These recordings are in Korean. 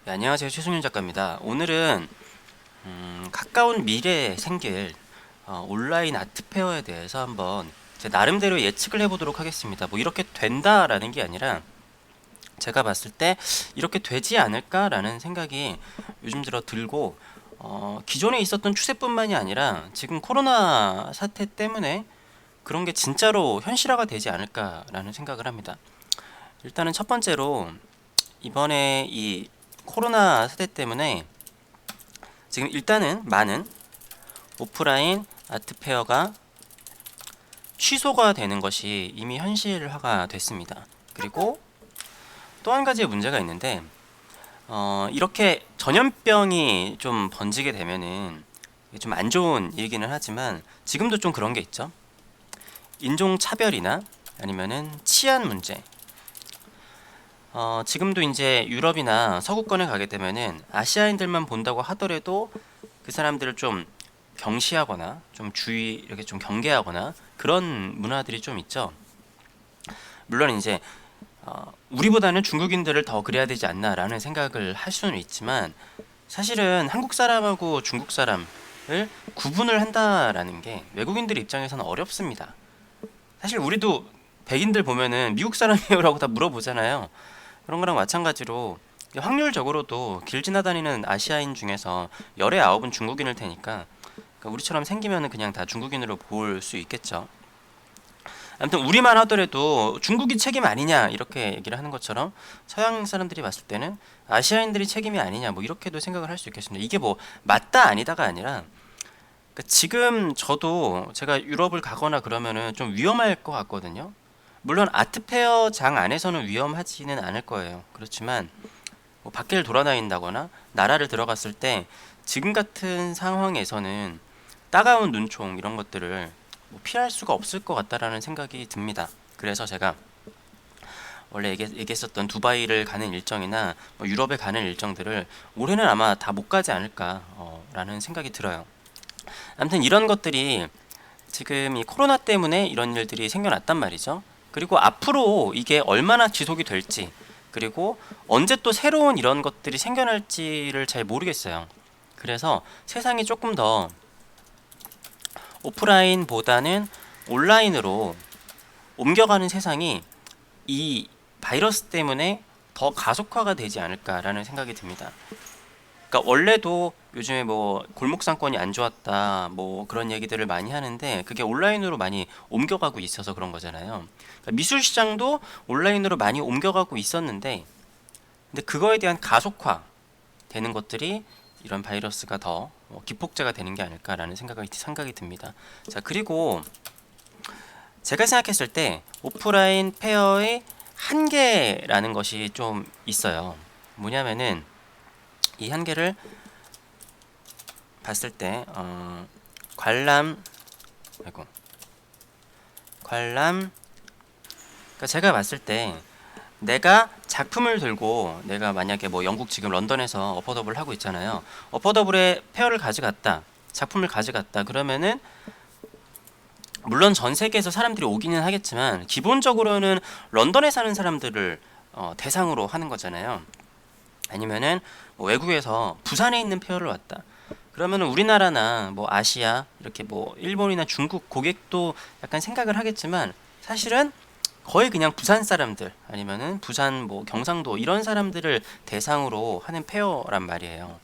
네, 안녕하세요. 최승윤 작가입니다. 오늘은 가까운 미래에 생길 온라인 아트페어에 대해서 한번 제 나름대로 예측을 해보도록 하겠습니다. 뭐 이렇게 된다라는 게 아니라 제가 봤을 때 이렇게 되지 않을까라는 생각이 요즘 들어 들고, 기존에 있었던 추세뿐만이 아니라 지금 코로나 사태 때문에 그런 게 진짜로 현실화가 되지 않을까라는 생각을 합니다. 일단은 첫 번째로 이번에 이 코로나 사태 때문에 지금 일단은 많은 오프라인 아트페어가 취소가 되는 것이 이미 현실화가 됐습니다. 그리고 또 한 가지의 문제가 있는데, 이렇게 전염병이 좀 번지게 되면은 좀 안 좋은 얘기는 하지만 지금도 좀 그런 게 있죠. 인종차별이나 아니면은 치안 문제. 지금도 이제 유럽이나 서구권에 가게 되면은 아시아인들만 본다고 하더라도 그 사람들을 좀 경시하거나 좀 주의 이렇게 좀 경계하거나 그런 문화들이 좀 있죠. 물론 이제 우리보다는 중국인들을 더 그래야 되지 않나라는 생각을 할 수는 있지만, 사실은 한국 사람하고 중국 사람을 구분을 한다라는 게 외국인들 입장에서는 어렵습니다. 사실 우리도 백인들 보면은 미국 사람이에요라고 다 물어보잖아요. 그런 거랑 마찬가지로 확률적으로도 길 지나다니는 아시아인 중에서 열의 아홉은 중국인일 테니까, 그러니까 우리처럼 생기면은 그냥 다 중국인으로 볼 수 있겠죠. 아무튼 우리만 하더라도 중국이 책임 아니냐 이렇게 얘기를 하는 것처럼 서양 사람들이 봤을 때는 아시아인들이 책임이 아니냐 뭐 이렇게도 생각을 할 수 있겠습니다. 이게 뭐 맞다 아니다가 아니라, 그러니까 지금 저도 제가 유럽을 가거나 그러면은 좀 위험할 것 같거든요. 물론 아트페어 장 안에서는 위험하지는 않을 거예요. 그렇지만 뭐 밖을 돌아다닌다거나 나라를 들어갔을 때 지금 같은 상황에서는 따가운 눈총 이런 것들을 뭐 피할 수가 없을 것 같다라는 생각이 듭니다. 그래서 제가 원래 얘기했었던 두바이를 가는 일정이나 뭐 유럽에 가는 일정들을 올해는 아마 다 못 가지 않을까 라는 생각이 들어요. 아무튼 이런 것들이 지금 이 코로나 때문에 이런 일들이 생겨났단 말이죠. 그리고 앞으로 이게 얼마나 지속이 될지, 그리고 언제 또 새로운 이런 것들이 생겨날지를 잘 모르겠어요. 그래서 세상이 조금 더 오프라인보다는 온라인으로 옮겨가는 세상이 이 바이러스 때문에 더 가속화가 되지 않을까라는 생각이 듭니다. 그러니까 원래도 요즘에 뭐 골목 상권이 안 좋았다 뭐 그런 얘기들을 많이 하는데, 그게 온라인으로 많이 옮겨가고 있어서 그런 거잖아요. 그러니까 미술 시장도 온라인으로 많이 옮겨가고 있었는데, 근데 그거에 대한 가속화 되는 것들이 이런 바이러스가 더 기폭제가 되는 게 아닐까라는 생각이 듭니다. 자, 그리고 제가 생각했을 때 오프라인 페어의 한계라는 것이 좀 있어요. 뭐냐면은 이 한계를 봤을 때 관람 아이고 관람 그러니까 제가 봤을 때 내가 작품을 들고, 내가 만약에 뭐 영국 지금 런던에서 어퍼더블 하고 있잖아요. 어퍼더블에 페어를 가져갔다, 작품을 가져갔다 그러면은 물론 전 세계에서 사람들이 오기는 하겠지만 기본적으로는 런던에 사는 사람들을 대상으로 하는 거잖아요. 아니면은 뭐 외국에서 부산에 있는 페어를 왔다 그러면은 우리나라나 뭐 아시아 이렇게 뭐 일본이나 중국 고객도 약간 생각을 하겠지만, 사실은 거의 그냥 부산 사람들 아니면은 부산 뭐 경상도 이런 사람들을 대상으로 하는 페어란 말이에요.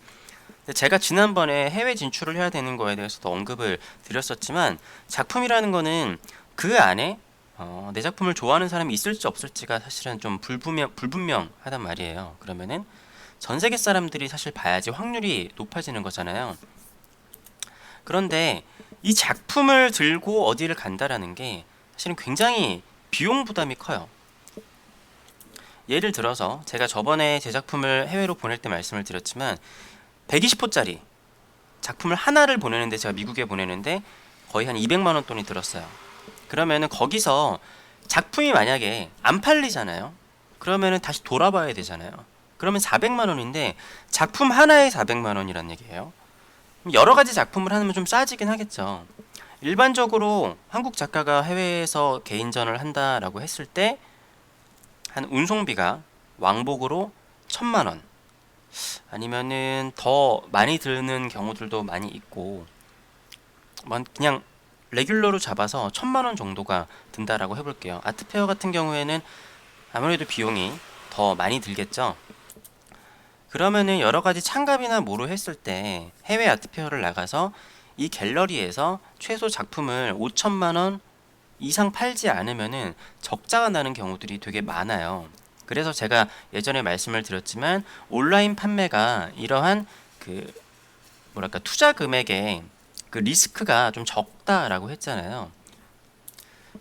근데 제가 지난번에 해외 진출을 해야 되는 거에 대해서도 언급을 드렸었지만, 작품이라는 거는 그 안에 내 작품을 좋아하는 사람이 있을지 없을지가 사실은 좀 불분명하단 말이에요. 그러면은 전 세계 사람들이 사실 봐야지 확률이 높아지는 거잖아요. 그런데 이 작품을 들고 어디를 간다라는 게 사실은 굉장히 비용 부담이 커요. 예를 들어서 제가 저번에 제 작품을 해외로 보낼 때 말씀을 드렸지만 120호짜리 작품을 하나를 보내는데, 제가 미국에 보내는데 거의 한 200만 원 돈이 들었어요. 그러면은 거기서 작품이 만약에 안 팔리잖아요. 그러면은 다시 돌아봐야 되잖아요. 그러면 400만 원인데 작품 하나에 400만 원이란 얘기예요. 여러 가지 작품을 하면 좀 싸지긴 하겠죠. 일반적으로 한국 작가가 해외에서 개인전을 한다라고 했을 때 한 운송비가 왕복으로 1000만 원, 아니면은 더 많이 드는 경우들도 많이 있고, 그냥 레귤러로 잡아서 1,000만 원 정도가 든다라고 해볼게요. 아트페어 같은 경우에는 아무래도 비용이 더 많이 들겠죠. 그러면은 여러 가지 참가비나 뭐로 했을 때 해외 아트페어를 나가서 이 갤러리에서 최소 작품을 5천만 원 이상 팔지 않으면은 적자가 나는 경우들이 되게 많아요. 그래서 제가 예전에 말씀을 드렸지만 온라인 판매가 이러한 그 뭐랄까 투자 금액의 그 리스크가 좀 적다라고 했잖아요.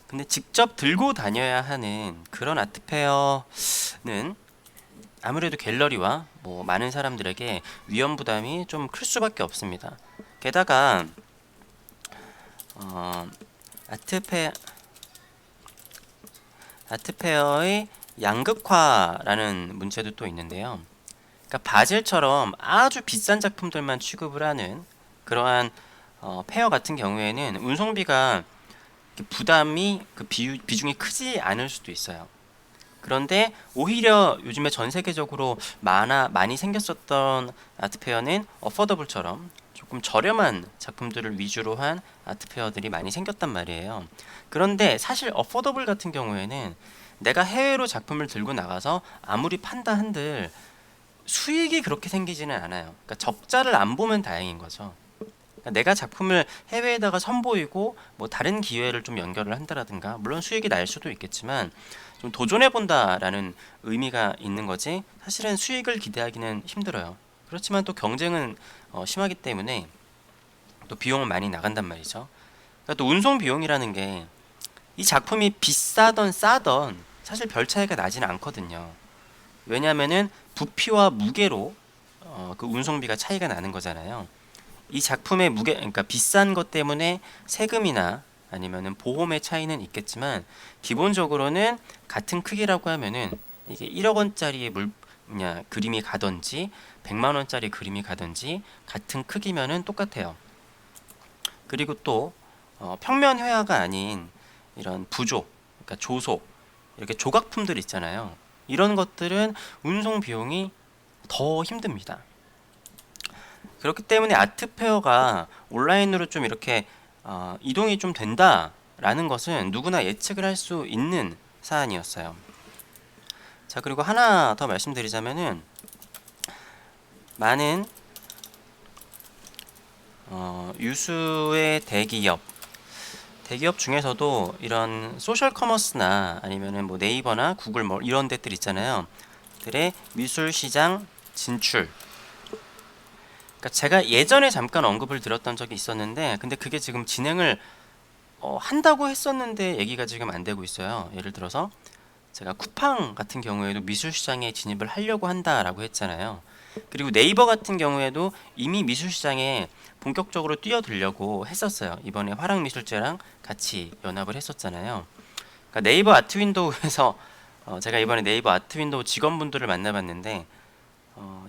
근데 직접 들고 다녀야 하는 그런 아트페어는 아무래도 갤러리와 뭐 많은 사람들에게 위험 부담이 좀 클 수밖에 없습니다. 게다가 어, 아트페 아트페어의 양극화라는 문제도 또 있는데요. 그러니까 바젤처럼 아주 비싼 작품들만 취급을 하는 그러한 페어 같은 경우에는 운송비가 부담이 비중이 크지 않을 수도 있어요. 그런데 오히려 요즘에 전 세계적으로 많이 생겼었던 아트페어는 어포더블처럼 조금 저렴한 작품들을 위주로 한 아트페어들이 많이 생겼단 말이에요. 그런데 사실 어포더블 같은 경우에는 내가 해외로 작품을 들고 나가서 아무리 판다 한들 수익이 그렇게 생기지는 않아요. 그러니까 적자를 안 보면 다행인 거죠. 그러니까 내가 작품을 해외에다가 선보이고 뭐 다른 기회를 좀 연결을 한다라든가 물론 수익이 날 수도 있겠지만 좀 도전해 본다라는 의미가 있는 거지 사실은 수익을 기대하기는 힘들어요. 그렇지만 또 경쟁은 심하기 때문에 또 비용은 많이 나간단 말이죠. 그러니까 또 운송 비용이라는 게 이 작품이 비싸던 싸던 사실 별 차이가 나지는 않거든요. 왜냐하면은 부피와 무게로 그 운송비가 차이가 나는 거잖아요. 이 작품의 무게, 그러니까 비싼 것 때문에 세금이나 아니면은 보험의 차이는 있겠지만 기본적으로는 같은 크기라고 하면은 이게 1억 원짜리 그림이 가든지 100만 원짜리 그림이 가든지 같은 크기면은 똑같아요. 그리고 또 평면 회화가 아닌 이런 부조, 그러니까 조속, 이렇게 조각품들 있잖아요. 이런 것들은 운송 비용이 더 힘듭니다. 그렇기 때문에 아트페어가 온라인으로 좀 이렇게 이동이 좀 된다라는 것은 누구나 예측을 할 수 있는 사안이었어요. 자, 그리고 하나 더 말씀드리자면은 많은 유수의 대기업 중에서도 이런 소셜 커머스나 아니면은 뭐 네이버나 구글 뭐 이런 데들 있잖아요. 들의 미술 시장 진출. 그러니까 제가 예전에 잠깐 언급을 드렸던 적이 있었는데, 근데 그게 지금 진행을 한다고 했었는데 얘기가 지금 안 되고 있어요. 예를 들어서 제가 쿠팡 같은 경우에도 미술 시장에 진입을 하려고 한다라고 했잖아요. 그리고 네이버 같은 경우에도 이미 미술 시장에 본격적으로 뛰어들려고 했었어요. 이번에 화랑미술제랑 같이 연합을 했었잖아요. 그러니까 네이버 아트윈도우에서 제가 이번에 네이버 아트윈도우 직원분들을 만나봤는데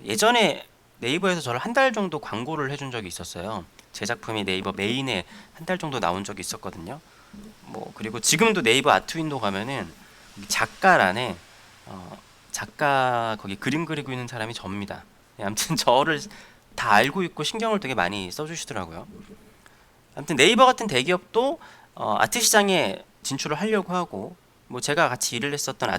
예전에 네이버에서 저를 한 달 정도 광고를 해준 적이 있었어요. 제 작품이 네이버 메인에 한 달 정도 나온 적이 있었거든요. 뭐 그리고 지금도 네이버 아트윈도우 가면은 작가란에 작가 거기 그림 그리고 있는 사람이 접니다. 아무튼 저를 다 알고 있고 신경을 되게 많이 써주시더라고요. 아무튼 네이버 같은 대기업도 아트 시장에 진출을 하려고 하고 뭐 제가 같이 일을 했었던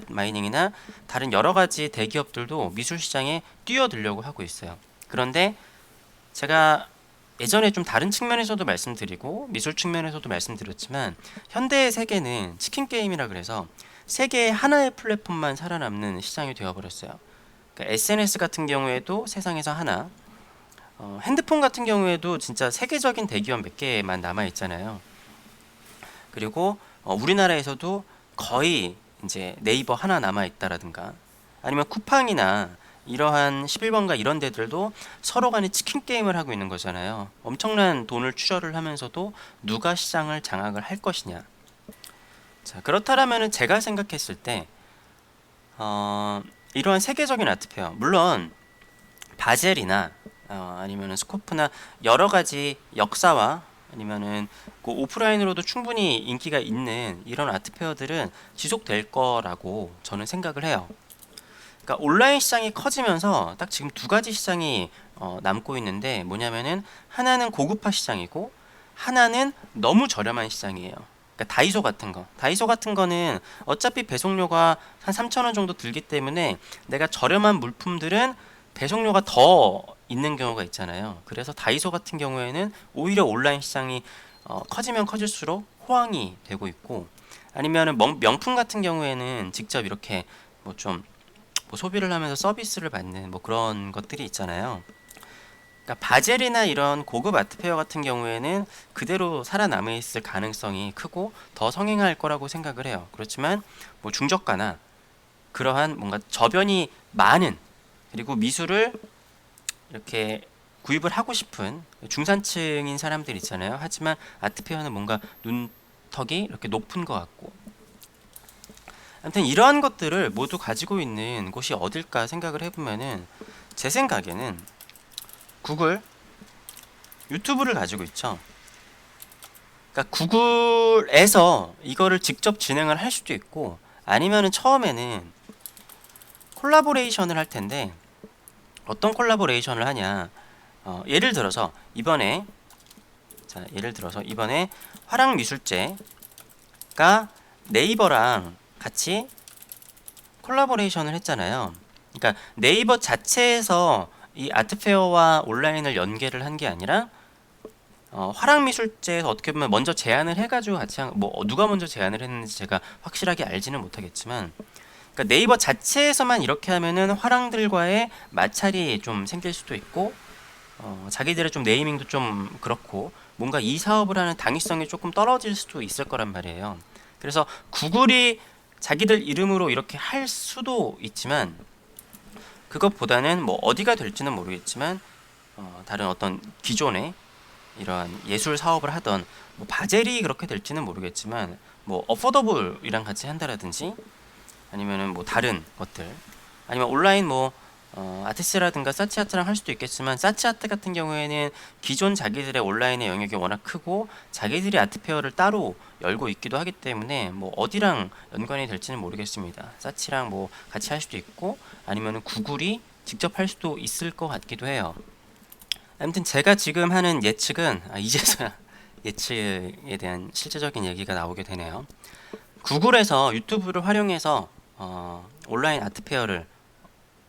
마이닝이나 다른 여러 가지 대기업들도 미술 시장에 뛰어들려고 하고 있어요. 그런데 제가 예전에 좀 다른 측면에서도 말씀드리고 미술 측면에서도 말씀드렸지만 현대의 세계는 치킨 게임이라 그래서 세계의 하나의 플랫폼만 살아남는 시장이 되어버렸어요. 그러니까 SNS 같은 경우에도 세상에서 하나, 핸드폰 같은 경우에도 진짜 세계적인 대기업 몇 개만 남아 있잖아요. 그리고 우리나라에서도 거의 이제 네이버 하나 남아 있다라든가 아니면 쿠팡이나 이러한 11번가 이런 데들도 서로 간에 치킨 게임을 하고 있는 거잖아요. 엄청난 돈을 추저를 하면서도 누가 시장을 장악을 할 것이냐. 자, 그렇다라면은 제가 생각했을 때 이러한 세계적인 아트페어, 물론 바젤이나 아니면은 스코프나 여러 가지 역사와 아니면은 그 오프라인으로도 충분히 인기가 있는 이런 아트페어들은 지속될 거라고 저는 생각을 해요. 그러니까 온라인 시장이 커지면서 딱 지금 두 가지 시장이 남고 있는데 뭐냐면은 하나는 고급화 시장이고 하나는 너무 저렴한 시장이에요. 그러니까 다이소 같은 거는 어차피 배송료가 한 3,000원 정도 들기 때문에 내가 저렴한 물품들은 배송료가 더 있는 경우가 있잖아요. 그래서 다이소 같은 경우에는 오히려 온라인 시장이 커지면 커질수록 호황이 되고 있고, 아니면은 명품 같은 경우에는 직접 이렇게 뭐좀 뭐 소비를 하면서 서비스를 받는 뭐 그런 것들이 있잖아요. 그러니까 바젤이나 이런 고급 아트페어 같은 경우에는 그대로 살아남아 있을 가능성이 크고 더 성행할 거라고 생각을 해요. 그렇지만 뭐 중저가나 그러한 뭔가 저변이 많은, 그리고 미술을 이렇게 구입을 하고 싶은 중산층인 사람들 있잖아요. 하지만 아트페어는 뭔가 눈턱이 이렇게 높은 것 같고, 아무튼 이러한 것들을 모두 가지고 있는 곳이 어딜까 생각을 해보면은 제 생각에는 구글, 유튜브를 가지고 있죠. 그러니까 구글에서 이거를 직접 진행을 할 수도 있고, 아니면은 처음에는 콜라보레이션을 할 텐데, 어떤 콜라보레이션을 하냐, 예를 들어서 이번에 화랑미술제가 네이버랑 같이 콜라보레이션을 했잖아요. 그러니까 네이버 자체에서 이 아트페어와 온라인을 연계를 한 게 아니라 화랑미술제에서 어떻게 보면 먼저 제안을 해가지고 같이 뭐 누가 먼저 제안을 했는지 제가 확실하게 알지는 못하겠지만, 그러니까 네이버 자체에서만 이렇게 하면은 화랑들과의 마찰이 좀 생길 수도 있고, 자기들의 좀 네이밍도 좀 그렇고 뭔가 이 사업을 하는 당위성이 조금 떨어질 수도 있을 거란 말이에요. 그래서 구글이 자기들 이름으로 이렇게 할 수도 있지만, 그것보다는 뭐 어디가 될지는 모르겠지만 다른 어떤 기존의 이러한 예술 사업을 하던 뭐 바젤이 그렇게 될지는 모르겠지만 뭐 어포더블이랑 같이 한다라든지, 아니면은 뭐 다른 것들, 아니면 온라인 뭐 아티스라든가 사치아트랑 할 수도 있겠지만, 사치아트 같은 경우에는 기존 자기들의 온라인의 영역이 워낙 크고 자기들이 아트페어를 따로 열고 있기도 하기 때문에 뭐 어디랑 연관이 될지는 모르겠습니다. 사치랑 뭐 같이 할 수도 있고, 아니면은 구글이 직접 할 수도 있을 것 같기도 해요. 아무튼 제가 지금 하는 예측은 이제서야 예측에 대한 실제적인 얘기가 나오게 되네요. 구글에서 유튜브를 활용해서 온라인 아트페어를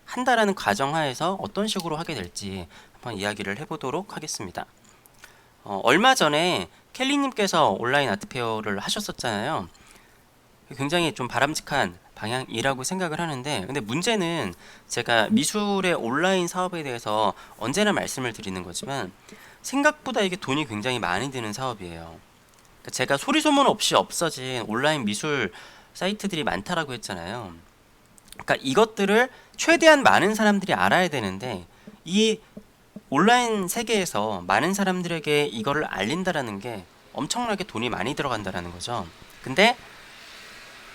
한다라는 가정하에서 어떤 식으로 하게 될지 한번 이야기를 해보도록 하겠습니다. 얼마 전에 켈리님께서 온라인 아트페어를 하셨었잖아요. 굉장히 좀 바람직한 방향이라고 생각을 하는데, 근데 문제는 제가 미술의 온라인 사업에 대해서 언제나 말씀을 드리는 거지만 생각보다 이게 돈이 굉장히 많이 드는 사업이에요. 그러니까 제가 소리 소문 없이 없어진 온라인 미술 사이트들이 많다라고 했잖아요. 그러니까 이것들을 최대한 많은 사람들이 알아야 되는데, 이 온라인 세계에서 많은 사람들에게 이거를 알린다라는 게 엄청나게 돈이 많이 들어간다라는 거죠. 근데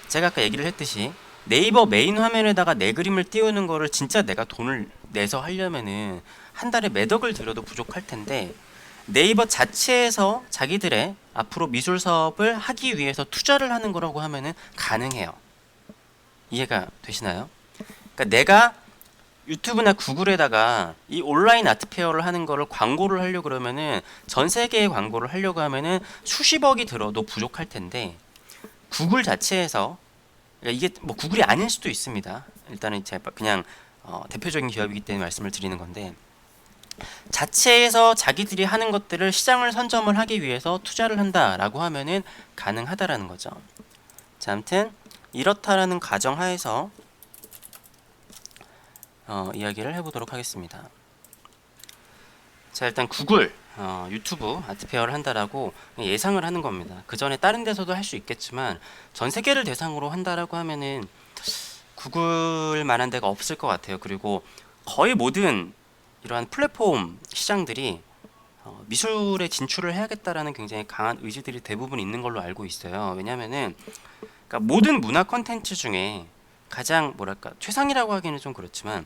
제가 아까 얘기를 했듯이 네이버 메인 화면에다가 내 그림을 띄우는 거를 진짜 내가 돈을 내서 하려면은 한 달에 몇 억을 들여도 부족할 텐데, 네이버 자체에서 자기들의 앞으로 미술 사업을 하기 위해서 투자를 하는 거라고 하면은 가능해요. 이해가 되시나요? 그러니까 내가 유튜브나 구글에다가 이 온라인 아트페어를 하는 거를 광고를 하려고 그러면은, 전 세계에 광고를 하려고 하면은 수십억이 들어도 부족할 텐데, 구글 자체에서, 그러니까 이게 뭐 구글이 아닐 수도 있습니다. 일단은 제가 그냥 대표적인 기업이기 때문에 말씀을 드리는 건데, 자체에서 자기들이 하는 것들을 시장을 선점을 하기 위해서 투자를 한다라고 하면은 가능하다라는 거죠. 자, 아무튼 이렇다라는 가정하에서 이야기를 해보도록 하겠습니다. 자, 일단 구글, 유튜브 아트페어를 한다라고 예상을 하는 겁니다. 그 전에 다른 데서도 할 수 있겠지만 전 세계를 대상으로 한다라고 하면은 구글 만한 데가 없을 것 같아요. 그리고 거의 모든 이러한 플랫폼 시장들이 미술에 진출을 해야겠다라는 굉장히 강한 의지들이 대부분 있는 걸로 알고 있어요. 왜냐면은 그러니까 모든 문화 컨텐츠 중에 가장 뭐랄까 최상이라고 하기는 좀 그렇지만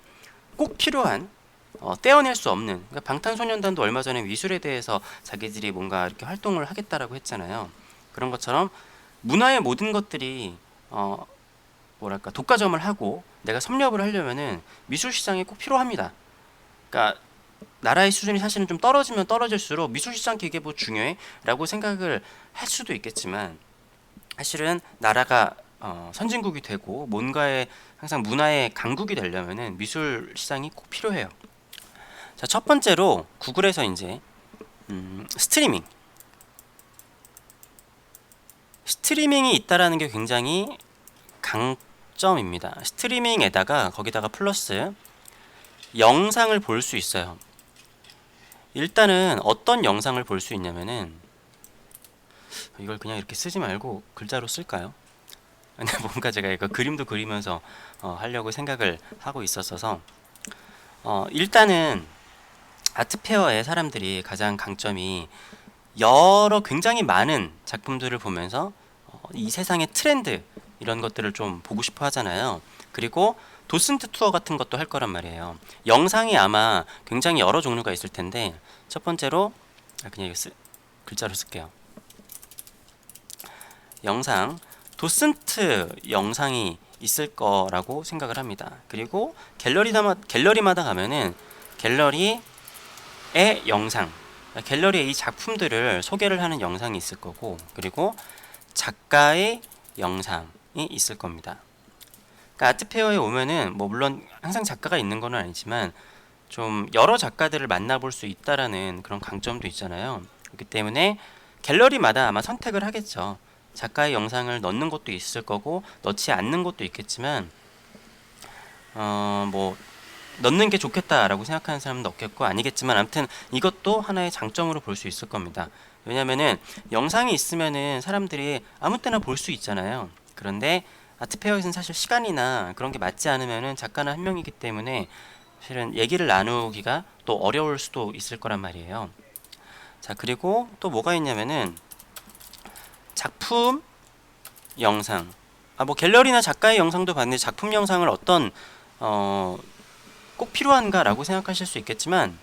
꼭 필요한, 떼어낼 수 없는, 그러니까 방탄소년단도 얼마 전에 미술에 대해서 자기들이 뭔가 이렇게 활동을 하겠다라고 했잖아요. 그런 것처럼 문화의 모든 것들이 뭐랄까 독과점을 하고 내가 섭렵을 하려면은 미술 시장이 꼭 필요합니다. 그러니까 나라의 수준이 사실은 좀 떨어지면 떨어질수록 미술 시장 기계보 중요해? 라고 생각을 할 수도 있겠지만 사실은 나라가 선진국이 되고 뭔가에 항상 문화의 강국이 되려면은 미술 시장이 꼭 필요해요. 자, 첫 번째로 구글에서 이제 스트리밍. 스트리밍이 있다라는 게 굉장히 강점입니다. 스트리밍에다가 거기다가 플러스 영상을 볼 수 있어요. 일단은 어떤 영상을 볼 수 있냐면은 이걸 그냥 이렇게 쓰지 말고 글자로 쓸까요? 근데 뭔가 제가 이거 그림도 그리면서 하려고 생각을 하고 있었어서 일단은 아트페어의 사람들이 가장 강점이 여러 굉장히 많은 작품들을 보면서 이 세상의 트렌드 이런 것들을 좀 보고 싶어 하잖아요. 그리고 도슨트 투어 같은 것도 할 거란 말이에요. 영상이 아마 굉장히 여러 종류가 있을 텐데 첫 번째로 그냥 이거 글자로 쓸게요. 영상, 도슨트 영상이 있을 거라고 생각을 합니다. 그리고 갤러리마다 가면은 갤러리의 영상, 갤러리의 이 작품들을 소개를 하는 영상이 있을 거고, 그리고 작가의 영상이 있을 겁니다. 그러니까 아트페어에 오면은 뭐 물론 항상 작가가 있는 건 아니지만 좀 여러 작가들을 만나볼 수 있다라는 그런 강점도 있잖아요. 그렇기 때문에 갤러리마다 아마 선택을 하겠죠. 작가의 영상을 넣는 것도 있을 거고 넣지 않는 것도 있겠지만 뭐 넣는 게 좋겠다라고 생각하는 사람도 없겠고 아니겠지만 아무튼 이것도 하나의 장점으로 볼 수 있을 겁니다. 왜냐면은 영상이 있으면은 사람들이 아무 때나 볼 수 있잖아요. 그런데 아트페어에서는 사실 시간이나 그런 게 맞지 않으면은 작가는 한 명이기 때문에 사실은 얘기를 나누기가 또 어려울 수도 있을 거란 말이에요. 자, 그리고 또 뭐가 있냐면은 작품 영상. 뭐 갤러리나 작가의 영상도 봤는데 작품 영상을 어떤 꼭 필요한가라고 생각하실 수 있겠지만,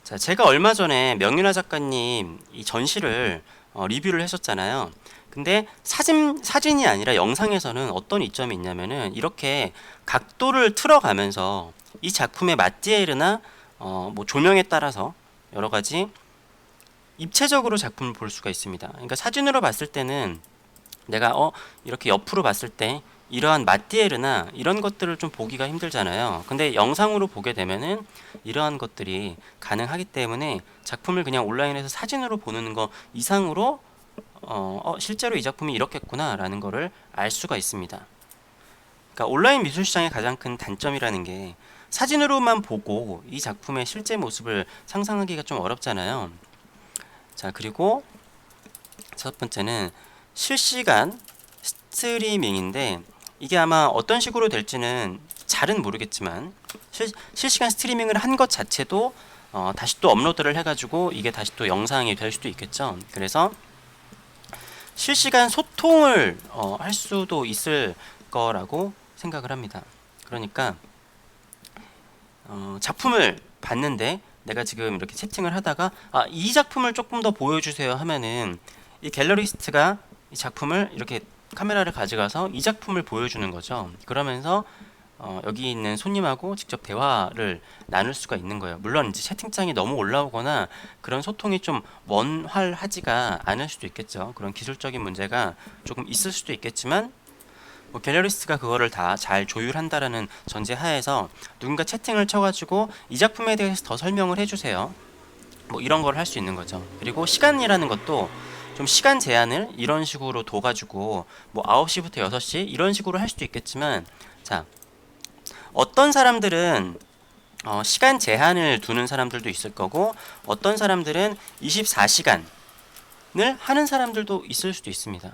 자, 제가 얼마 전에 명윤아 작가님 이 전시를 리뷰를 했었잖아요. 근데 사진이 아니라 영상에서는 어떤 이점이 있냐면은 이렇게 각도를 틀어가면서 이 작품의 마티에르나 뭐 조명에 따라서 여러 가지 입체적으로 작품을 볼 수가 있습니다. 그러니까 사진으로 봤을 때는 내가 이렇게 옆으로 봤을 때 이러한 마티에르나 이런 것들을 좀 보기가 힘들잖아요. 근데 영상으로 보게 되면은 이러한 것들이 가능하기 때문에 작품을 그냥 온라인에서 사진으로 보는 거 이상으로 실제로 이 작품이 이렇겠구나 라는 거를 알 수가 있습니다. 그러니까 온라인 미술 시장의 가장 큰 단점이라는 게 사진으로만 보고 이 작품의 실제 모습을 상상하기가 좀 어렵잖아요. 자, 그리고 첫 번째는 실시간 스트리밍인데 이게 아마 어떤 식으로 될지는 잘은 모르겠지만 실시간 스트리밍을 한 것 자체도 다시 또 업로드를 해가지고 이게 다시 또 영상이 될 수도 있겠죠. 그래서 실시간 소통을 할 수도 있을 거라고 생각을 합니다. 그러니까 작품을 봤는데 내가 지금 이렇게 채팅을 하다가 이 작품을 조금 더 보여주세요 하면은 이 갤러리스트가 이 작품을 이렇게 카메라를 가져가서 이 작품을 보여주는 거죠. 그러면서 여기 있는 손님하고 직접 대화를 나눌 수가 있는 거예요. 물론 이제 채팅창이 너무 올라오거나 그런 소통이 좀 원활하지가 않을 수도 있겠죠. 그런 기술적인 문제가 조금 있을 수도 있겠지만 뭐 갤러리스트가 그거를 다 잘 조율한다라는 전제 하에서 누군가 채팅을 쳐가지고 이 작품에 대해서 더 설명을 해주세요. 뭐 이런 걸 할 수 있는 거죠. 그리고 시간이라는 것도 좀 시간 제한을 이런 식으로 둬가지고 뭐 9시부터 6시 이런 식으로 할 수도 있겠지만, 자, 어떤 사람들은 시간 제한을 두는 사람들도 있을 거고 어떤 사람들은 24시간을 하는 사람들도 있을 수도 있습니다.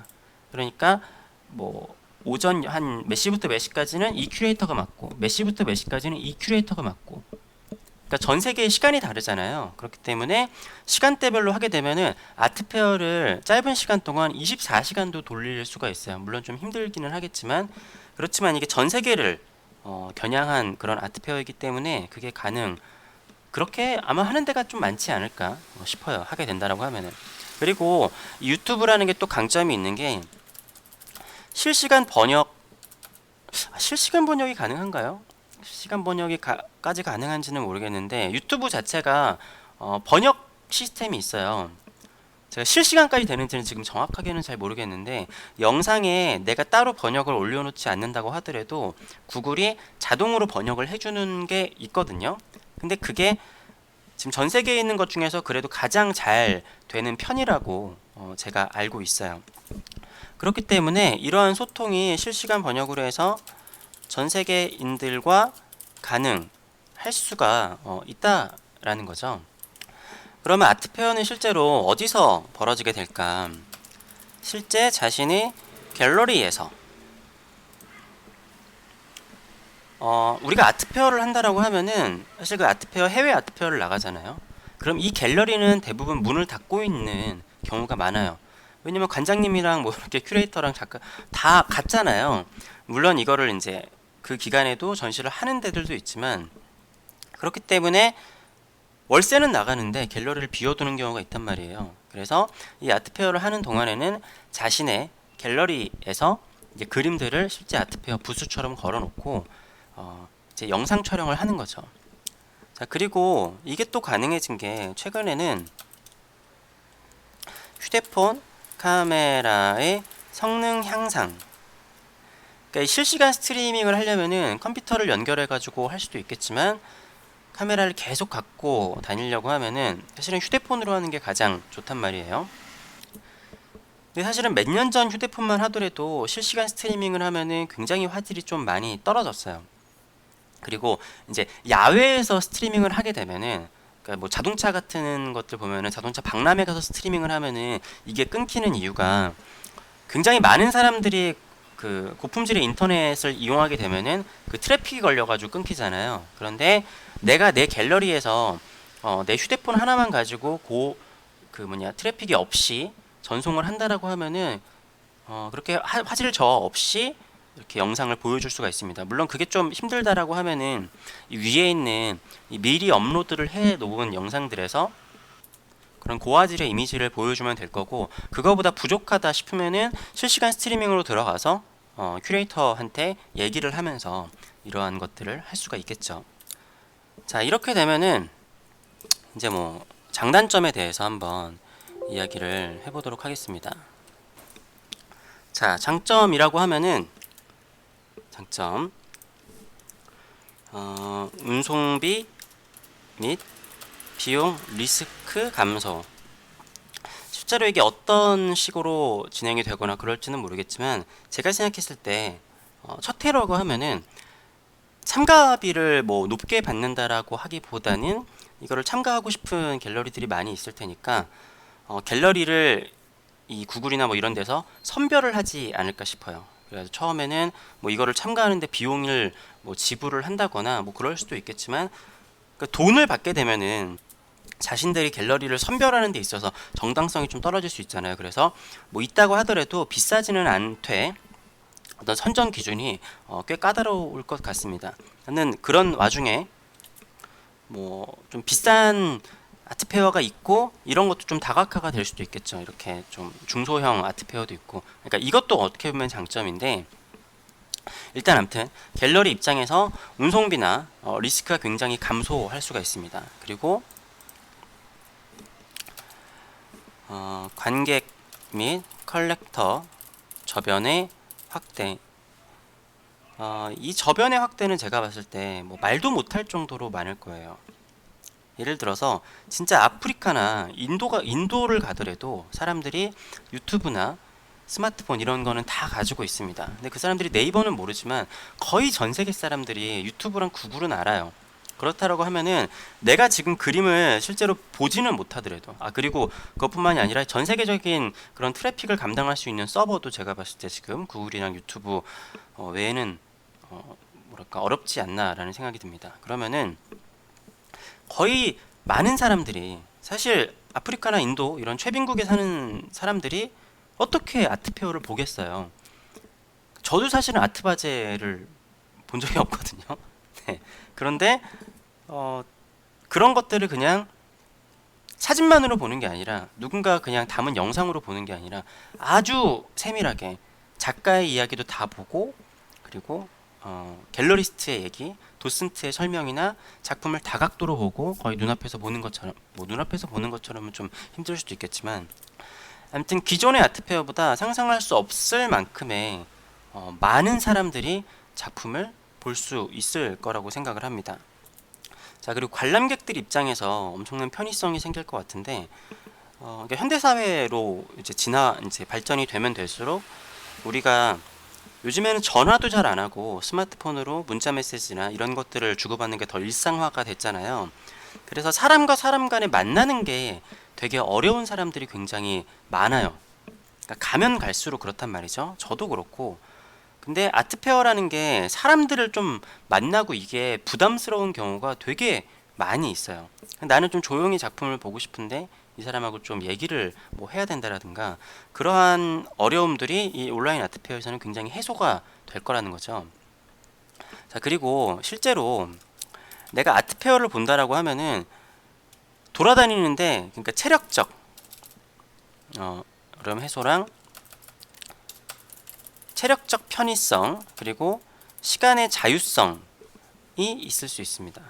그러니까 뭐 오전 한 몇 시부터 몇 시까지는 이 큐레이터가 맡고 몇 시부터 몇 시까지는 이 큐레이터가 맡고, 그러니까 전 세계의 시간이 다르잖아요. 그렇기 때문에 시간대별로 하게 되면은 아트페어를 짧은 시간 동안 24시간도 돌릴 수가 있어요. 물론 좀 힘들기는 하겠지만, 그렇지만 이게 전 세계를 겨냥한 그런 아트페어이기 때문에 그게 그렇게 아마 하는 데가 좀 많지 않을까 싶어요. 하게 된다라고 하면은. 그리고 유튜브라는 게 또 강점이 있는 게 실시간 실시간 번역이 가능한가요? 실시간 까지 가능한지는 모르겠는데 유튜브 자체가 번역 시스템이 있어요. 제가 실시간까지 되는지는 지금 정확하게는 잘 모르겠는데 영상에 내가 따로 번역을 올려놓지 않는다고 하더라도 구글이 자동으로 번역을 해주는 게 있거든요. 근데 그게 지금 전 세계에 있는 것 중에서 그래도 가장 잘 되는 편이라고 제가 알고 있어요. 그렇기 때문에 이러한 소통이 실시간 번역으로 해서 전 세계인들과 가능할 수가 있다라는 거죠. 그러면 아트페어는 실제로 어디서 벌어지게 될까? 실제 자신의 갤러리에서 우리가 아트페어를 한다라고 하면은 사실 그 아트페어 해외 아트페어를 나가잖아요. 그럼 이 갤러리는 대부분 문을 닫고 있는 경우가 많아요. 왜냐면 관장님이랑 뭐 이렇게 큐레이터랑 작가 다 같잖아요. 물론 이거를 이제 그 기간에도 전시를 하는 데들도 있지만 그렇기 때문에 월세는 나가는데 갤러리를 비워두는 경우가 있단 말이에요. 그래서 이 아트페어를 하는 동안에는 자신의 갤러리에서 이제 그림들을 실제 아트페어 부스처럼 걸어놓고 이제 영상 촬영을 하는 거죠. 자, 그리고 이게 또 가능해진 게 최근에는 휴대폰 카메라의 성능 향상. 그러니까 실시간 스트리밍을 하려면은 컴퓨터를 연결해 가지고 할 수도 있겠지만 카메라를 계속 갖고 다니려고 하면은 사실은 휴대폰으로 하는 게 가장 좋단 말이에요. 근데 사실은 몇 년 전 휴대폰만 하더라도 실시간 스트리밍을 하면은 굉장히 화질이 좀 많이 떨어졌어요. 그리고 이제 야외에서 스트리밍을 하게 되면은 그러니까 뭐 자동차 같은 것들 보면은 자동차 박람회 가서 스트리밍을 하면은 이게 끊기는 이유가 굉장히 많은 사람들이 그 고품질의 인터넷을 이용하게 되면은 그 트래픽이 걸려가지고 끊기잖아요. 그런데 내가 내 갤러리에서 내 휴대폰 하나만 가지고 그 뭐냐 트래픽이 없이 전송을 한다라고 하면은 그렇게 화질 저하 없이 이렇게 영상을 보여줄 수가 있습니다. 물론 그게 좀 힘들다라고 하면은 이 위에 있는 이 미리 업로드를 해 놓은 영상들에서 그런 고화질의 이미지를 보여주면 될 거고 그거보다 부족하다 싶으면은 실시간 스트리밍으로 들어가서 큐레이터한테 얘기를 하면서 이러한 것들을 할 수가 있겠죠. 자, 이렇게 되면은 이제 뭐 장단점에 대해서 한번 이야기를 해보도록 하겠습니다. 자, 장점이라고 하면은 장점 운송비 및 비용 리스크 감소. 실제로 이게 어떤 식으로 진행이 되거나 그럴지는 모르겠지만 제가 생각했을 때 첫 해라고 하면은 참가비를 뭐 높게 받는다라고 하기보다는 이거를 참가하고 싶은 갤러리들이 많이 있을 테니까 갤러리를 이 구글이나 뭐 이런 데서 선별을 하지 않을까 싶어요. 그래서 처음에는 뭐 이거를 참가하는데 비용을 뭐 지불을 한다거나 뭐 그럴 수도 있겠지만 그러니까 돈을 받게 되면은 자신들이 갤러리를 선별하는 데 있어서 정당성이 좀 떨어질 수 있잖아요. 그래서 뭐 있다고 하더라도 비싸지는 않되 어떤 선정 기준이 꽤 까다로울 것 같습니다. 저는 그런 와중에 뭐 좀 비싼 아트페어가 있고 이런 것도 좀 다각화가 될 수도 있겠죠. 이렇게 좀 중소형 아트페어도 있고. 그러니까 이것도 어떻게 보면 장점인데 일단 아무튼 갤러리 입장에서 운송비나 리스크가 굉장히 감소할 수가 있습니다. 그리고 관객 및 컬렉터 저변의 확대. 이 저변의 확대는 제가 봤을 때 뭐 말도 못할 정도로 많을 거예요. 예를 들어서 진짜 아프리카나 인도를 가더라도 사람들이 유튜브나 스마트폰 이런 거는 다 가지고 있습니다. 근데 그 사람들이 네이버는 모르지만 거의 전 세계 사람들이 유튜브랑 구글은 알아요. 그렇다라고 하면은 내가 지금 그림을 실제로 보지는 못하더라도 그리고 그것뿐만이 아니라 전 세계적인 그런 트래픽을 감당할 수 있는 서버도 제가 봤을 때 지금 구글이랑 유튜브 외에는 뭐랄까 어렵지 않나라는 생각이 듭니다. 그러면은 거의 많은 사람들이 사실 아프리카나 인도 이런 최빈국에 사는 사람들이 어떻게 아트페어를 보겠어요. 저도 사실은 아트바제를 본 적이 없거든요. 네. 그런데 그런 것들을 그냥 사진만으로 보는 게 아니라 누군가 그냥 담은 영상으로 보는 게 아니라 아주 세밀하게 작가의 이야기도 다 보고 그리고 갤러리스트의 얘기, 도슨트의 설명이나 작품을 다각도로 보고 거의 눈앞에서 보는 것처럼, 뭐 눈앞에서 보는 것처럼은 좀 힘들 수도 있겠지만, 아무튼 기존의 아트페어보다 상상할 수 없을 만큼의 많은 사람들이 작품을 볼 수 있을 거라고 생각을 합니다. 자, 그리고 관람객들 입장에서 엄청난 편의성이 생길 것 같은데, 그러니까 현대 사회로 이제 발전이 되면 될수록 우리가 요즘에는 전화도 잘 안 하고 스마트폰으로 문자 메시지나 이런 것들을 주고받는 게 더 일상화가 됐잖아요. 그래서 사람과 사람 간에 만나는 게 되게 어려운 사람들이 굉장히 많아요. 그러니까 가면 갈수록 그렇단 말이죠. 저도 그렇고. 근데 아트페어라는 게 사람들을 좀 만나고 이게 부담스러운 경우가 되게 많이 있어요. 나는 좀 조용히 작품을 보고 싶은데 이 사람하고 좀 얘기를 뭐 해야 된다라든가, 그러한 어려움들이 이 온라인 아트페어에서는 굉장히 해소가 될 거라는 거죠. 자, 그리고 실제로 내가 아트페어를 본다라고 하면은 돌아다니는데, 그러니까 체력적 어려움 해소랑 체력적 편의성, 그리고 시간의 자유성이 있을 수 있습니다.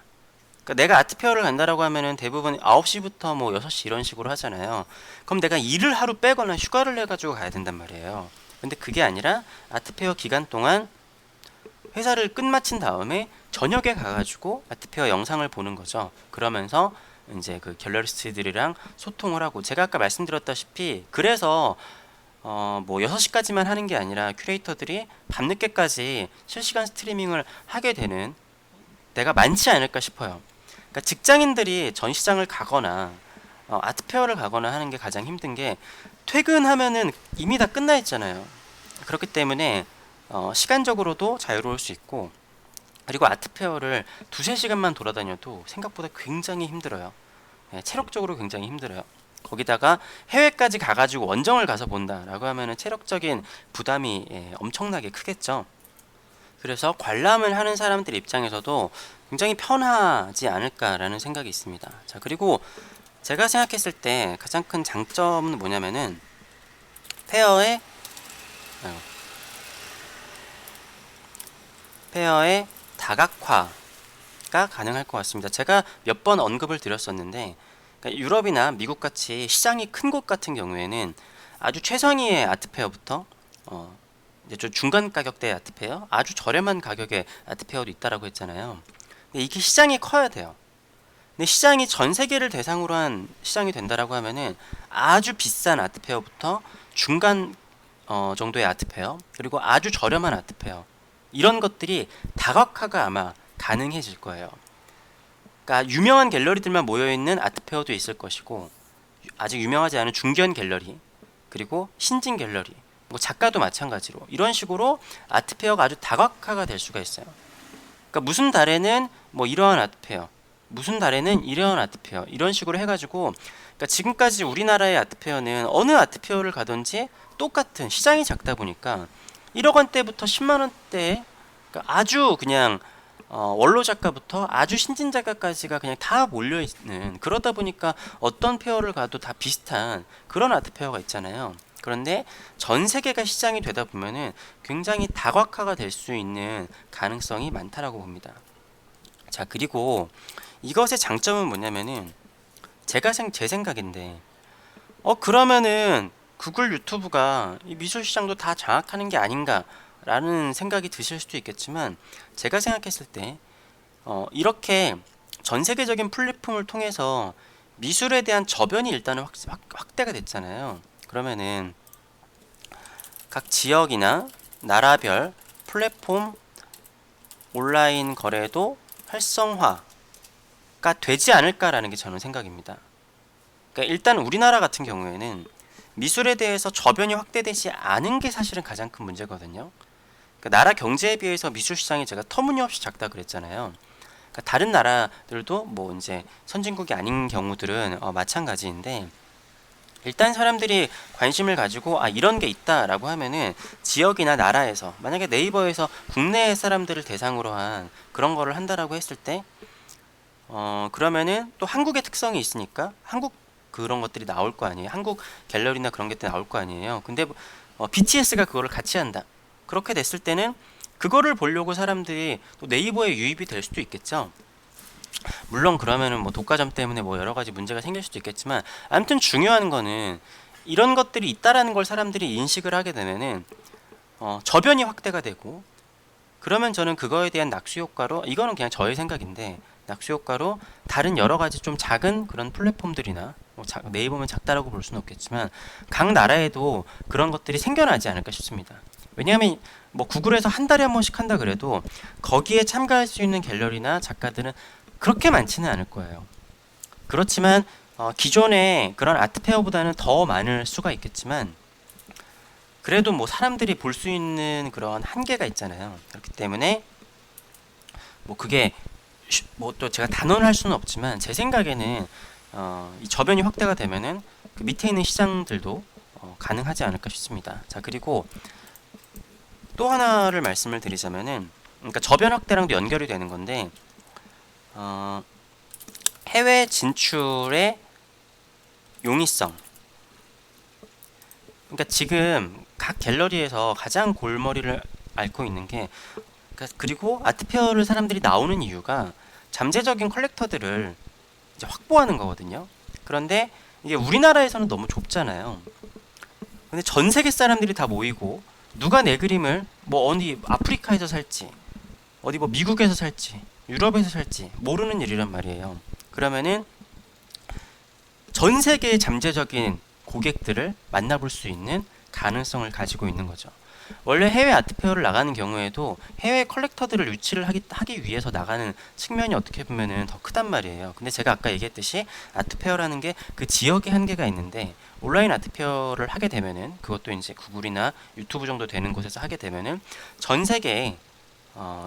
그러니까 내가 아트페어를 간다라고 하면은 대부분 9시부터 뭐 6시 이런 식으로 하잖아요. 그럼 내가 일을 하루 빼거나 휴가를 내가지고 가야 된단 말이에요. 근데 그게 아니라 아트페어 기간 동안 회사를 끝마친 다음에 저녁에 가가지고 아트페어 영상을 보는 거죠. 그러면서 이제 그 갤러리스트들이랑 소통을 하고, 제가 아까 말씀드렸다시피 그래서 뭐 6시까지만 하는 게 아니라 큐레이터들이 밤늦게까지 실시간 스트리밍을 하게 되는 데가 많지 않을까 싶어요. 그러니까 직장인들이 전시장을 가거나 아트페어를 가거나 하는 게 가장 힘든 게, 퇴근하면은 이미 다 끝나 있잖아요. 그렇기 때문에 시간적으로도 자유로울 수 있고, 그리고 아트페어를 두세 시간만 돌아다녀도 생각보다 굉장히 힘들어요. 체력적으로 굉장히 힘들어요. 거기다가 해외까지 가가지고 원정을 가서 본다라고 하면은 체력적인 부담이 엄청나게 크겠죠. 그래서 관람을 하는 사람들 입장에서도 굉장히 편하지 않을까라는 생각이 있습니다. 자, 그리고 제가 생각했을 때 가장 큰 장점은 뭐냐면은 페어의 아이고, 페어의 다각화가 가능할 것 같습니다. 제가 몇 번 언급을 드렸었는데, 그러니까 유럽이나 미국 같이 시장이 큰 곳 같은 경우에는 아주 최상위의 아트페어부터 이제 좀 중간 가격대 아트페어, 아주 저렴한 가격의 아트페어도 있다라고 했잖아요. 근데 이게 시장이 커야 돼요. 근데 시장이 전 세계를 대상으로 한 시장이 된다라고 하면은 아주 비싼 아트페어부터 중간 정도의 아트페어, 그리고 아주 저렴한 아트페어, 이런 것들이 다각화가 아마 가능해질 거예요. 그러니까 유명한 갤러리들만 모여있는 아트페어도 있을 것이고, 아직 유명하지 않은 중견 갤러리, 그리고 신진 갤러리, 뭐 작가도 마찬가지로 이런 식으로 아트페어가 아주 다각화가 될 수가 있어요. 그러니까 무슨 달에는 뭐 이러한 아트페어, 무슨 달에는 이러한 아트페어, 이런 식으로 해가지고, 그러니까 지금까지 우리나라의 아트페어는 어느 아트페어를 가든지 똑같은, 시장이 작다 보니까 1억 원대부터 10만 원대, 그러니까 아주 그냥 원로 작가부터 아주 신진 작가까지가 그냥 다 몰려 있는, 그러다 보니까 어떤 페어를 가도 다 비슷한 그런 아트페어가 있잖아요. 그런데 전 세계가 시장이 되다 보면은 굉장히 다각화가 될 수 있는 가능성이 많다라고 봅니다. 자, 그리고 이것의 장점은 뭐냐면은, 제 생각인데, 그러면은 구글 유튜브가 이 미술 시장도 다 장악하는 게 아닌가라는 생각이 드실 수도 있겠지만, 제가 생각했을 때 이렇게 전 세계적인 플랫폼을 통해서 미술에 대한 저변이 일단은 확대가 됐잖아요. 그러면은 각 지역이나 나라별 플랫폼 온라인 거래도 활성화가 되지 않을까라는 게 저는 생각입니다. 그러니까 일단 우리나라 같은 경우에는 미술에 대해서 저변이 확대되지 않은 게 사실은 가장 큰 문제거든요. 그러니까 나라 경제에 비해서 미술 시장이 제가 터무니없이 작다 그랬잖아요. 그러니까 다른 나라들도 뭐 이제 선진국이 아닌 경우들은 마찬가지인데, 일단 사람들이 관심을 가지고 이런 게 있다라고 하면은 지역이나 나라에서, 만약에 네이버에서 국내 사람들을 대상으로 한 그런 거를 한다라고 했을 때 그러면은 또 한국의 특성이 있으니까 한국 그런 것들이 나올 거 아니에요. 한국 갤러리나 그런 게 나올 거 아니에요. 근데 BTS가 그거를 같이 한다. 그렇게 됐을 때는 그거를 보려고 사람들이 또 네이버에 유입이 될 수도 있겠죠. 물론 그러면은 뭐 독과점 때문에 뭐 여러 가지 문제가 생길 수도 있겠지만, 아무튼 중요한 거는 이런 것들이 있다라는 걸 사람들이 인식을 하게 되면은 저변이 확대가 되고, 그러면 저는 그거에 대한 낙수 효과로, 이거는 그냥 저의 생각인데, 낙수 효과로 다른 여러 가지 좀 작은 그런 플랫폼들이나 네이버면 작다라고 볼 수는 없겠지만 각 나라에도 그런 것들이 생겨나지 않을까 싶습니다. 왜냐하면 뭐 구글에서 한 달에 한 번씩 한다 그래도 거기에 참가할 수 있는 갤러리나 작가들은 그렇게 많지는 않을 거예요. 그렇지만 기존의 그런 아트페어보다는 더 많을 수가 있겠지만, 그래도 뭐 사람들이 볼 수 있는 그런 한계가 있잖아요. 그렇기 때문에 뭐 그게 뭐 또 제가 단언할 수는 없지만, 제 생각에는 이 저변이 확대가 되면은 그 밑에 있는 시장들도 가능하지 않을까 싶습니다. 자, 그리고 또 하나를 말씀을 드리자면은, 그러니까 저변 확대랑도 연결이 되는 건데, 해외 진출의 용이성. 그러니까 지금 각 갤러리에서 가장 골머리를 앓고 있는 게, 그리고 아트페어를 사람들이 나오는 이유가 잠재적인 컬렉터들을 이제 확보하는 거거든요. 그런데 이게 우리나라에서는 너무 좁잖아요. 근데 전 세계 사람들이 다 모이고, 누가 내 그림을 뭐 어디 아프리카에서 살지, 어디 뭐 미국에서 살지, 유럽에서 살지 모르는 일이란 말이에요. 그러면은 전 세계의 잠재적인 고객들을 만나볼 수 있는 가능성을 가지고 있는 거죠. 원래 해외 아트페어를 나가는 경우에도 해외 컬렉터들을 유치를 하기 위해서 나가는 측면이 어떻게 보면은 더 크단 말이에요. 근데 제가 아까 얘기했듯이 아트페어라는 게 그 지역의 한계가 있는데, 온라인 아트페어를 하게 되면은, 그것도 이제 구글이나 유튜브 정도 되는 곳에서 하게 되면은 전 세계에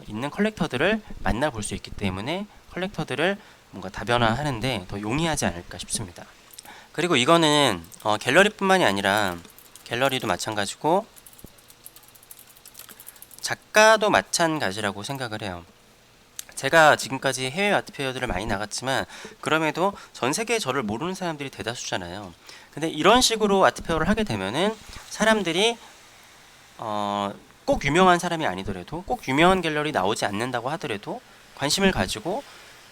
있는 컬렉터들을 만나볼 수 있기 때문에 컬렉터들을 뭔가 다변화하는데 더 용이하지 않을까 싶습니다. 그리고 이거는 갤러리뿐만이 아니라, 갤러리도 마찬가지고 작가도 마찬가지라고 생각을 해요. 제가 지금까지 해외 아트페어들을 많이 나갔지만 그럼에도 전 세계에 저를 모르는 사람들이 대다수잖아요. 근데 이런 식으로 아트페어를 하게 되면은 사람들이 꼭 유명한 사람이 아니더라도, 꼭 유명한 갤러리 나오지 않는다고 하더라도 관심을 가지고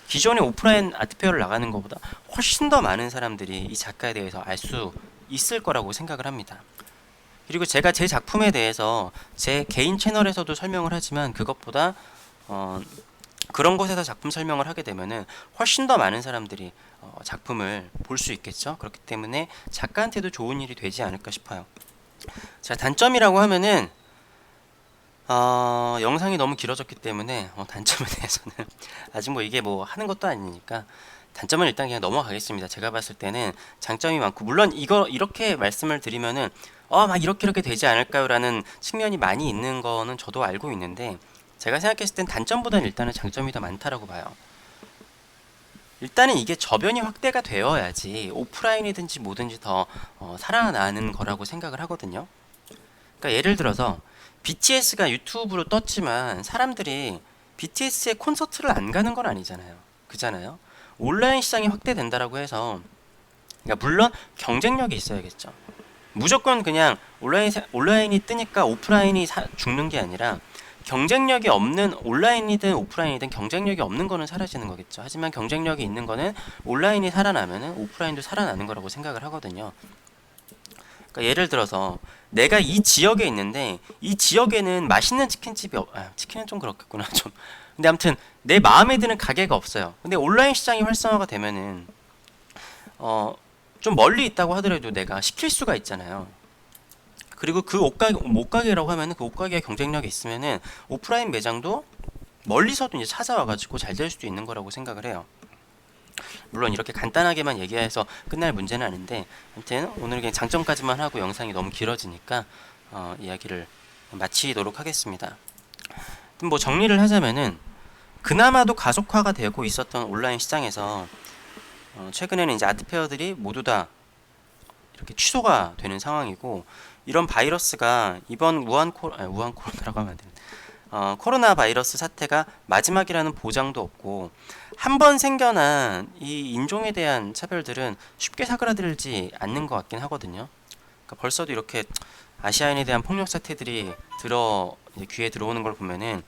기존의 오프라인 아트페어를 나가는 것보다 훨씬 더 많은 사람들이 이 작가에 대해서 알 수 있을 거라고 생각을 합니다. 그리고 제가 제 작품에 대해서 제 개인 채널에서도 설명을 하지만, 그것보다 그런 곳에서 작품 설명을 하게 되면은 훨씬 더 많은 사람들이 작품을 볼 수 있겠죠. 그렇기 때문에 작가한테도 좋은 일이 되지 않을까 싶어요. 자, 단점이라고 하면은 영상이 너무 길어졌기 때문에 단점에 대해서는 아직 뭐 이게 뭐 하는 것도 아니니까 단점은 일단 그냥 넘어가겠습니다. 제가 봤을 때는 장점이 많고, 물론 이거 이렇게 말씀을 드리면은 막 이렇게 되지 않을까요? 라는 측면이 많이 있는 거는 저도 알고 있는데, 제가 생각했을 땐 단점보다는 일단은 장점이 더 많다라고 봐요. 일단은 이게 저변이 확대가 되어야지 오프라인이든지 뭐든지 더 살아나는 거라고 생각을 하거든요. 그러니까 예를 들어서 BTS가 유튜브로 떴지만 사람들이 BTS의 콘서트를 안 가는 건 아니잖아요. 그잖아요. 온라인 시장이 확대된다라고 해서, 그러니까 물론 경쟁력이 있어야겠죠. 무조건 그냥 온라인이 뜨니까 오프라인이 죽는 게 아니라, 경쟁력이 없는, 온라인이든 오프라인이든 경쟁력이 없는 거는 사라지는 거겠죠. 하지만 경쟁력이 있는 거는 온라인이 살아나면은 오프라인도 살아나는 거라고 생각을 하거든요. 그러니까 예를 들어서 내가 이 지역에 있는데 이 지역에는 맛있는 치킨집이 치킨은 좀 그렇겠구나 좀. 근데 아무튼 내 마음에 드는 가게가 없어요. 근데 온라인 시장이 활성화가 되면은 좀 멀리 있다고 하더라도 내가 시킬 수가 있잖아요. 그리고 그 옷가게라고 하면은 그 옷가게에 경쟁력이 있으면은 오프라인 매장도 멀리서도 이제 찾아와가지고 잘 될 수도 있는 거라고 생각을 해요. 물론 이렇게 간단하게만 얘기해서 끝날 문제는 아닌데, 아무튼 오늘 그냥 장점까지만 하고 영상이 너무 길어지니까 이야기를 마치도록 하겠습니다. 뭐 정리를 하자면은, 그나마도 가속화가 되고 있었던 온라인 시장에서 최근에는 이제 아트페어들이 모두 다 이렇게 취소가 되는 상황이고, 이런 바이러스가 이번 우한 코로나라고 하면 안 되는 코로나 바이러스 사태가 마지막이라는 보장도 없고, 한번 생겨난 이 인종에 대한 차별들은 쉽게 사그라들지 않는 것 같긴 하거든요. 그러니까 벌써도 이렇게 아시아인에 대한 폭력 사태들이 이제 귀에 들어오는 걸 보면은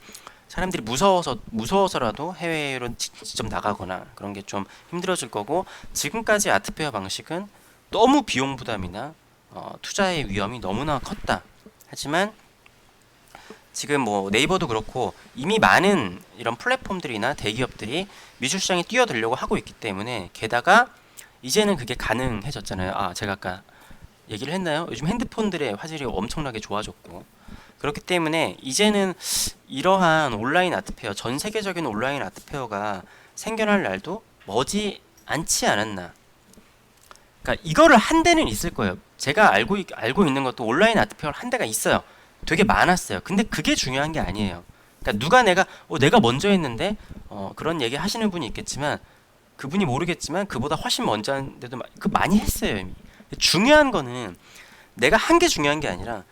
사람들이 무서워서라도 해외로 직접 나가거나 그런 게 좀 힘들어질 거고, 지금까지 아트페어 방식은 너무 비용 부담이나 투자의 위험이 너무나 컸다. 하지만 지금 뭐 네이버도 그렇고 이미 많은 이런 플랫폼들이나 대기업들이 미술 시장에 뛰어들려고 하고 있기 때문에, 게다가 이제는 그게 가능해졌잖아요. 아, 제가 아까 얘기를 했나요? 요즘 핸드폰들의 화질이 엄청나게 좋아졌고, 그렇기 때문에 이제는 이러한 온라인 아트페어, 전 세계적인 온라인 아트페어가 생겨날 날도 머지 않지 않았나. 그러니까 이거를 한 대는 있을 거예요. 제가 알고 있는 것도 온라인 아트페어 한 대가 있어요. 되게 많았어요. 근데 그게 중요한 게 아니에요. 그러니까 누가 내가 먼저 했는데 그런 얘기 하시는 분이 있겠지만, 그분이 모르겠지만 그보다 훨씬 먼저 하는데도 많이 했어요 이미. 중요한 거는 내가 한 게 중요한 게 아니라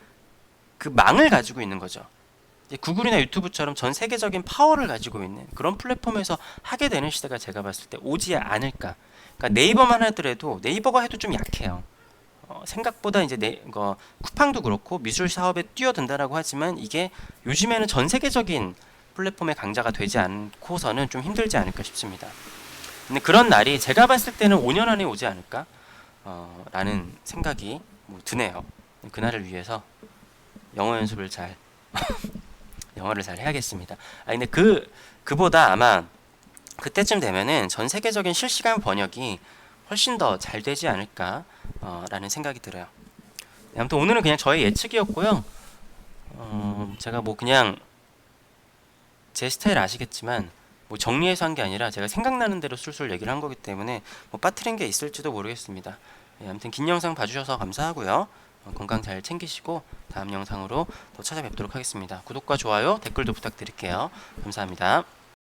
그 망을 가지고 있는 거죠. 이제 구글이나 유튜브처럼 전 세계적인 파워를 가지고 있는 그런 플랫폼에서 하게 되는 시대가 제가 봤을 때 오지 않을까. 그러니까 네이버만 하더라도, 네이버가 해도 좀 약해요. 생각보다 이제 쿠팡도 그렇고 미술 사업에 뛰어든다라고 하지만 이게 요즘에는 전 세계적인 플랫폼의 강자가 되지 않고서는 좀 힘들지 않을까 싶습니다. 근데 그런 날이 제가 봤을 때는 5년 안에 오지 않을까 라는 생각이 뭐 드네요. 그날을 위해서 영어 연습을 잘 영어를 잘 해야겠습니다. 아, 근데 그보다 아마 그때쯤 되면은 전 세계적인 실시간 번역이 훨씬 더 잘 되지 않을까 라는 생각이 들어요. 아무튼 오늘은 그냥 저의 예측이었고요. 제가 뭐 그냥 제 스타일 아시겠지만 뭐 정리해서 한 게 아니라 제가 생각나는 대로 술술 얘기를 한 거기 때문에 뭐 빠뜨린 게 있을지도 모르겠습니다. 예, 아무튼 긴 영상 봐주셔서 감사하고요. 건강 잘 챙기시고 다음 영상으로 또 찾아뵙도록 하겠습니다. 구독과 좋아요, 댓글도 부탁드릴게요. 감사합니다.